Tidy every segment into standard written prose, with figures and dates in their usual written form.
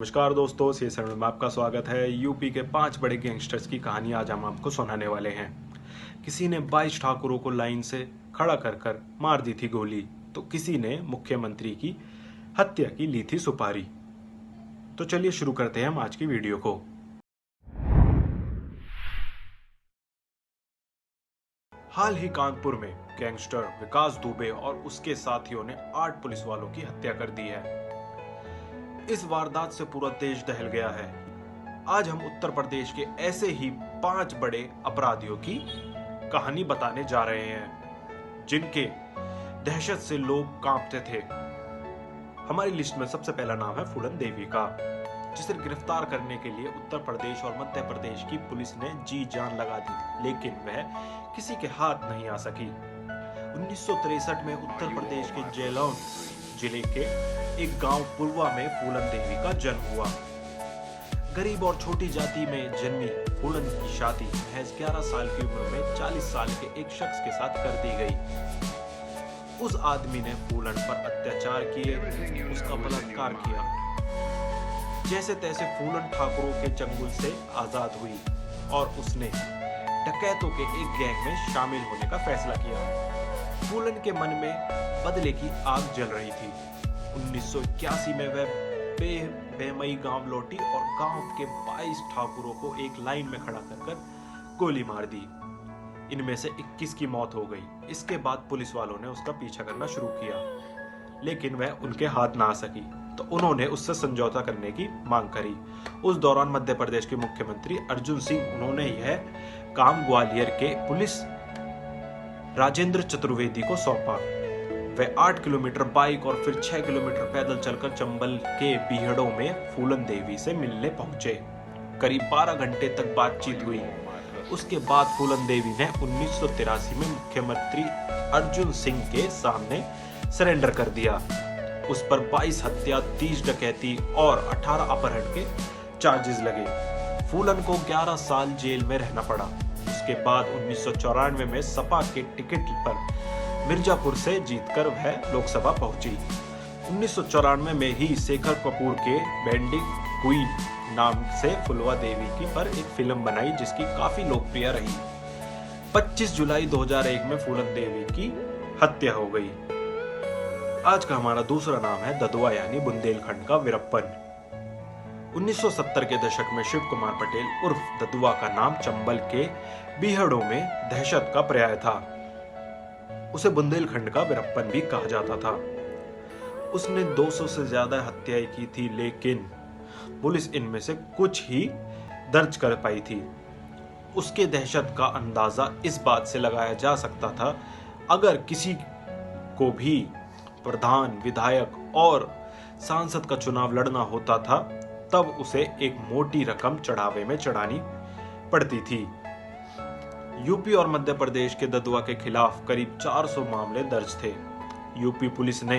नमस्कार दोस्तों, सीएसएन में आपका स्वागत है। यूपी के 5 बड़े गैंगस्टर्स की कहानी आज हम आपको सुनाने वाले हैं। किसी ने 22 ठाकुरों को लाइन से खड़ा कर कर मार दी थी गोली, तो किसी ने मुख्यमंत्री की हत्या की ली थी सुपारी। तो चलिए शुरू करते हैं हम आज की वीडियो को। हाल ही कानपुर में गैंगस्टर विकास दुबे और उसके साथियों ने 8 पुलिस वालों की हत्या कर दी है। इस वारदात से पूरा देश दहल गया है। आज हम उत्तर प्रदेश के ऐसे ही 5 बड़े अपराधियों की कहानी बताने जा रहे हैं, जिनके दहशत से लोग कांपते थे। हमारी लिस्ट में सबसे पहला नाम है फूलन देवी का, जिसे गिरफ्तार करने के लिए उत्तर प्रदेश और मध्य प्रदेश की पुलिस ने जी जान लगा दी, लेकिन वह किसी के हाथ नहीं आ सकी। 1963 में उत्तर प्रदेश के जेलौन जिले के एक गांव पुरवा में फूलन देवी का जन्म हुआ। गरीब और छोटी जाति में जन्मी फूलन की शादी महज 11 साल की उम्र में 40 साल के एक शख्स के साथ कर दी गई। उस आदमी ने फूलन पर अत्याचार किए, उसका बलात्कार किया। जैसे तैसे फूलन ठाकुरों के चंगुल से आजाद हुई और उसने डकैतों के एक गैंग में शामिल होने का फैसला किया। फूलन के मन में बदले की आग जल रही थी। 1981 में वह बेमई गांव लौटी और गांव के 22 ठाकुरों को एक लाइन में खड़ा कर गोली मार दी। इनमें से 21 की मौत हो गई। इसके बाद पुलिस वालों ने उसका पीछा करना शुरू किया, लेकिन वह उनके हाथ ना आ सकी, तो उन्होंने उससे समझौता करने की मांग करी। उस दौरान मध्य प्रदेश के मुख्यमंत्री अर्जुन सिंह, उन्होंने यह काम ग्वालियर के पुलिस राजेंद्र चतुर्वेदी को सौंपा। वह 8 किलोमीटर बाइक और फिर 6 किलोमीटर पैदल चलकर चंबल के बीहड़ों में फूलन देवी से मिलने पहुंचे। करीब 12 घंटे तक बातचीत हुई। उसके बाद फूलन देवी ने 1983 में मुख्यमंत्री अर्जुन सिंह के सामने सरेंडर कर दिया। उस पर 22 हत्या, 30 डकैती और 18 अपहरण के चार्जेस लगे। फूलन को 11 साल जेल में रहना पड़ा। उसके बाद 1994 में सपा के टिकट पर मिर्जापुर से जीतकर वह लोकसभा पहुंची। 1994 में ही शेखर कपूर के बैंडिंग क्वीन नाम से फुलवा देवी की पर एक फिल्म बनाई, जिसकी काफी लोकप्रिय रही। 25 जुलाई 2001 में फूलन देवी की हत्या हो गई। आज का हमारा दूसरा नाम है ददुआ, यानी बुंदेलखंड का वीरप्पन। 1970 के दशक में शिव कुमार पटेल उर्फ ददुआ का नाम चंबल के बीहड़ों में दहशत का पर्याय था। उसे बुंदेलखंड का वीरप्पन भी कहा जाता था। उसने 200 से ज्यादा हत्याएं की थी, लेकिन पुलिस इनमें से कुछ ही दर्ज कर पाई थी। उसके दहशत का अंदाजा इस बात से लगाया जा सकता था, अगर किसी को भी प्रधान, विधायक और सांसद का चुनाव लड़ना होता था, तब उसे एक मोटी रकम चढ़ावे में चढ़ानी पड़ती थी। यूपी और मध्य प्रदेश के ददुआ के खिलाफ करीब 400 मामले दर्ज थे। यूपी पुलिस ने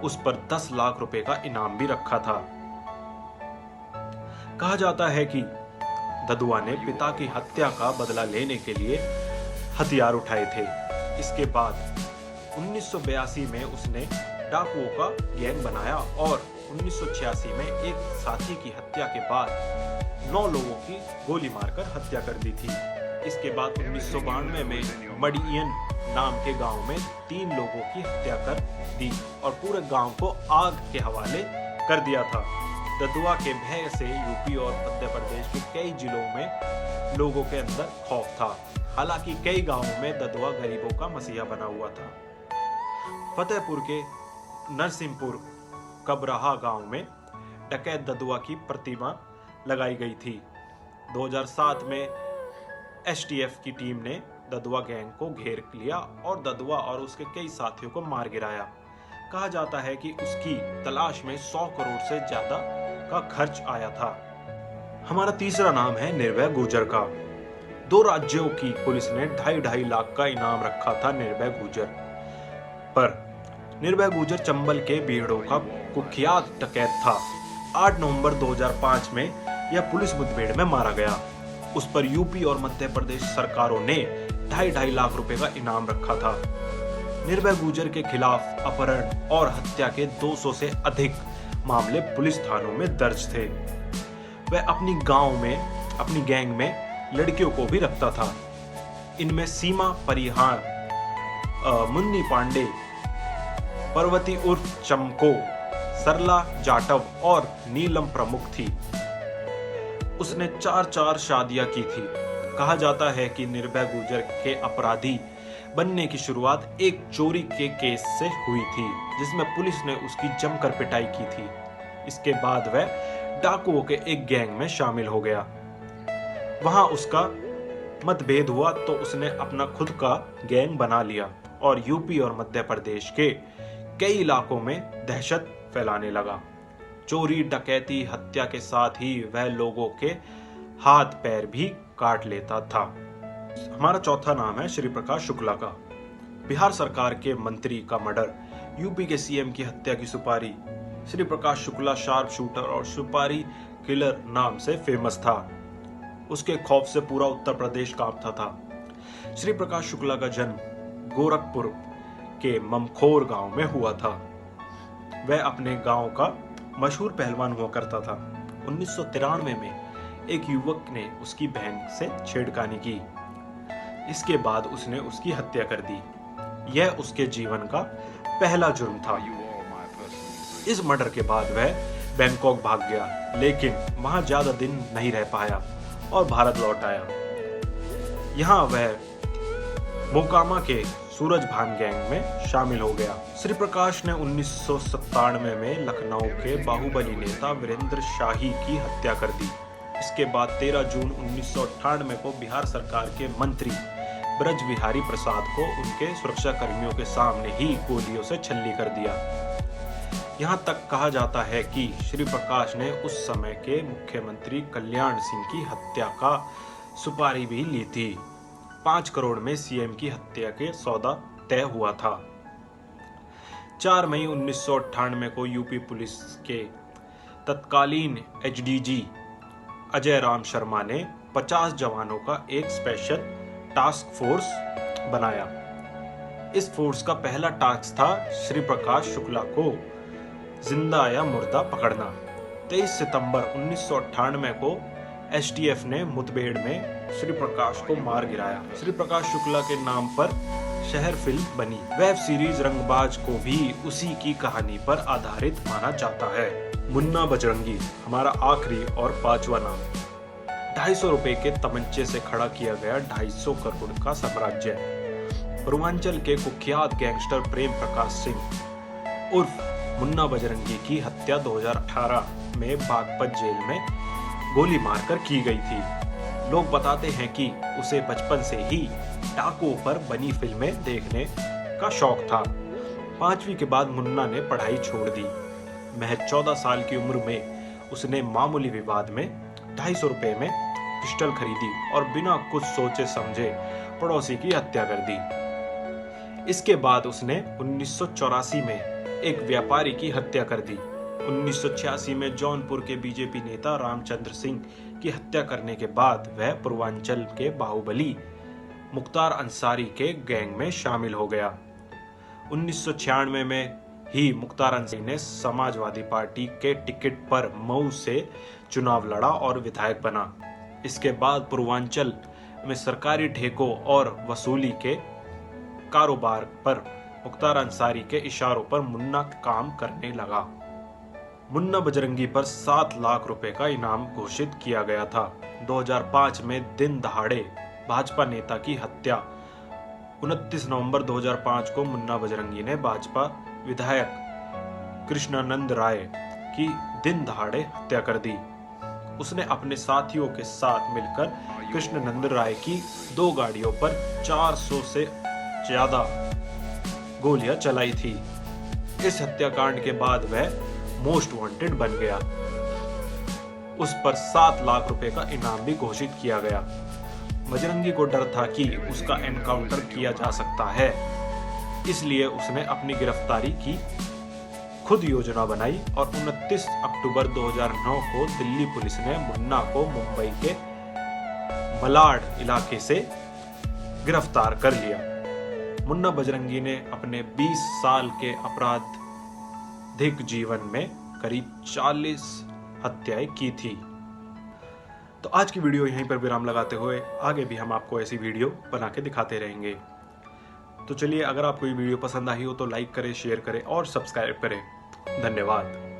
उस पर 10 लाख रुपए का इनाम भी रखा था। कहा जाता है कि ददुआ ने पिता की हत्या का बदला लेने के लिए हथियार उठाए थे। इसके बाद 1982 में उसने डाकुओं का गैंग बनाया और 1986 में एक साथी की हत्या के बाद 9 लोगों की गोली मारकर हत्या कर दी थी। इसके बाद 1992 में मडियन नाम के गांव में 3 लोगों की हत्या कर दी और पूरे गांव को आग के हवाले कर दिया था। ददुआ के भय से यूपी और मध्य प्रदेश के कई जिलों में लोगों के अंदर खौफ था। हालांकि कई गांवों में ददुआ गरीबों का मसीहा बना हुआ था। फतेहपुर के नरसिंहपुर कबराहा गांव में डकैत ददुआ की प्रतिमा लगाई गई थी। 2007 में एसटीएफ की टीम ने ददुआ गैंग को घेर लिया और ददुआ और उसके कई साथियों को मार गिराया। कहा जाता है कि उसकी तलाश में 100 करोड़ से ज्यादा का खर्च आया था। हमारा तीसरा नाम है निर्भय गुर्जर का। 2 राज्यों की पुलिस ने 2.5 लाख का इनाम रखा था निर्भय गुर्जर पर। निर्भय गुर्जर चंबल के बीहड़ों का कुख्यात डकैत था। 8 नवंबर 2005 में यह पुलिस मुठभेड़ में मारा गया। उस पर यूपी और मध्य प्रदेश सरकारों ने 2.5 लाख रुपए का इनाम रखा था। निर्भय गुर्जर के खिलाफ अपहरण और हत्या के 200 से अधिक मामले पुलिस थानों में दर्ज थे। वह अपनी गैंग में लड़कियों को भी रखता था। इनमें सीमा परिहार, मुन्नी पांडे, पर्वती उर्फ चमको, सरला जाटव और नीलम प्रमुख थी। उसने 4 शादियां की थी। कहा जाता है कि निर्भया गुर्जर के अपराधी बनने की शुरुआत एक चोरी के केस से हुई थी, जिसमें पुलिस ने उसकी जमकर पिटाई की थी। इसके बाद वह डाकुओं के एक गैंग में शामिल हो गया। वहां उसका मतभेद हुआ तो उसने अपना खुद का गैंग बना लिया और यूपी और मध्य प्रदेश के कई इलाकों में दहशत फैलाने लगा। चोरी, डकैती, हत्या के साथ ही वह लोगों के हाथ पैर भी काट लेता था। हमारा चौथा नाम है श्री प्रकाश शुक्ला का। बिहार सरकार के मंत्री का मर्डर, यूपी के सीएम की हत्या की सुपारी। श्री प्रकाश शुक्ला शार्प शूटर और सुपारी किलर नाम से फेमस था। उसके खौफ से पूरा उत्तर प्रदेश कांपता था। श्री प्रकाश शुक्ला का जन्म गोरखपुर के ममखोर गांव में हुआ था। वह अपने गांव का मशहूर पहलवान हुआ करता था। 1993 में एक युवक ने उसकी बहन से छेड़खानी की। इसके बाद उसने उसकी हत्या कर दी। यह उसके जीवन का पहला जुर्म था। इस मर्डर के बाद वह बैंकॉक भाग गया, लेकिन वहां ज्यादा दिन नहीं रह पाया और भारत लौट आया। यहां वह मोकामा के सूरजभान गैंग में शामिल हो गया। श्री प्रकाश ने 1997 में लखनऊ के बाहुबली नेता वीरेंद्र शाही की हत्या कर दी। इसके बाद 13 जून 1998 को बिहार सरकार के मंत्री ब्रज बिहारी प्रसाद को उनके सुरक्षा कर्मियों के सामने ही गोलियों से छल्ली कर दिया। यहां तक कहा जाता है कि श्री प्रकाश ने उस समय के मुख्यमंत्री कल्याण सिंह की हत्या का सुपारी भी ली थी। 5 करोड़ में सीएम की हत्या के सौदा तय हुआ था। 4 मई 1998 को यूपी पुलिस के तत्कालीन एचडीजी अजय राम शर्मा ने 50 जवानों का एक स्पेशल टास्क फोर्स बनाया। इस फोर्स का पहला टास्क था श्री प्रकाश शुक्ला को जिंदा या मुर्दा पकड़ना। 23 सितंबर 1998 को एसटीएफ ने मुठभेड़ में श्री प्रकाश को मार गिराया। श्री प्रकाश शुक्ला के नाम पर शहर फिल्म बनी। वेब सीरीज रंगबाज को भी उसी की कहानी पर आधारित माना जाता है। मुन्ना बजरंगी हमारा आखिरी और 5वां नाम। 250 रुपए के तमंचे से खड़ा किया गया 250 करोड़ का साम्राज्य। पूर्वांचल के कुख्यात गैंगस्टर प्रेम प्रकाश सिंह उर्फ मुन्ना बजरंगी की हत्या 2018 में बागपत जेल में गोली मारकर की गई थी। लोग बताते हैं कि उसे बचपन से ही डाकुओं पर बनी फिल्में देखने का शौक था। 5वीं के बाद मुन्ना ने पढ़ाई छोड़ दी। महज 14 साल की उम्र में उसने मामूली विवाद में 250 रुपए में पिस्टल खरीदी और बिना कुछ सोचे समझे पड़ोसी की हत्या कर दी। इसके बाद उसने 1984 में एक व्यापारी की हत्या कर दी। 1986 में जौनपुर के बीजेपी नेता रामचंद्र सिंह की हत्या करने के बाद वह पूर्वांचल के बाहुबली मुख्तार अंसारी के गैंग में शामिल हो गया। 1996 में ही मुख्तार अंसारी ने समाजवादी पार्टी के टिकट पर मऊ से चुनाव लड़ा और विधायक बना। इसके बाद पूर्वांचल में सरकारी ठेकों और वसूली के कारोबार पर मुख्तार अंसारी के इशारों पर मुन्ना काम करने लगा। मुन्ना बजरंगी पर 7 लाख रुपए का इनाम घोषित किया गया था। 2005 में दिन दहाड़े भाजपा नेता की हत्या। 29 नवंबर 2005 को मुन्ना बजरंगी ने भाजपा विधायक कृष्णानंद राय की दिन दहाड़े हत्या कर दी। उसने अपने साथियों के साथ मिलकर कृष्णानंद राय की 2 गाड़ियों पर 400 से ज्यादा गोलियां चलाई थी। इस हत्याकांड के बाद वह मोस्ट वांटेड बन गया। उस पर 7 लाख रुपए का इनाम भी घोषित किया गया। बजरंगी को डर था कि उसका एनकाउंटर किया जा सकता है, इसलिए उसने अपनी गिरफ्तारी की खुद योजना बनाई और 29 अक्टूबर 2009 को दिल्ली पुलिस ने मुन्ना को मुंबई के मलाड इलाके से गिरफ्तार कर लिया। मुन्ना बजरंगी ने अपने 20 साल के आपराधिक जीवन में करीब 40 हत्याएं की थी। तो आज की वीडियो यहीं पर विराम लगाते हुए आगे भी हम आपको ऐसी वीडियो बना के दिखाते रहेंगे। तो चलिए, अगर आपको ये वीडियो पसंद आई हो तो लाइक करें, शेयर करें और सब्सक्राइब करें। धन्यवाद।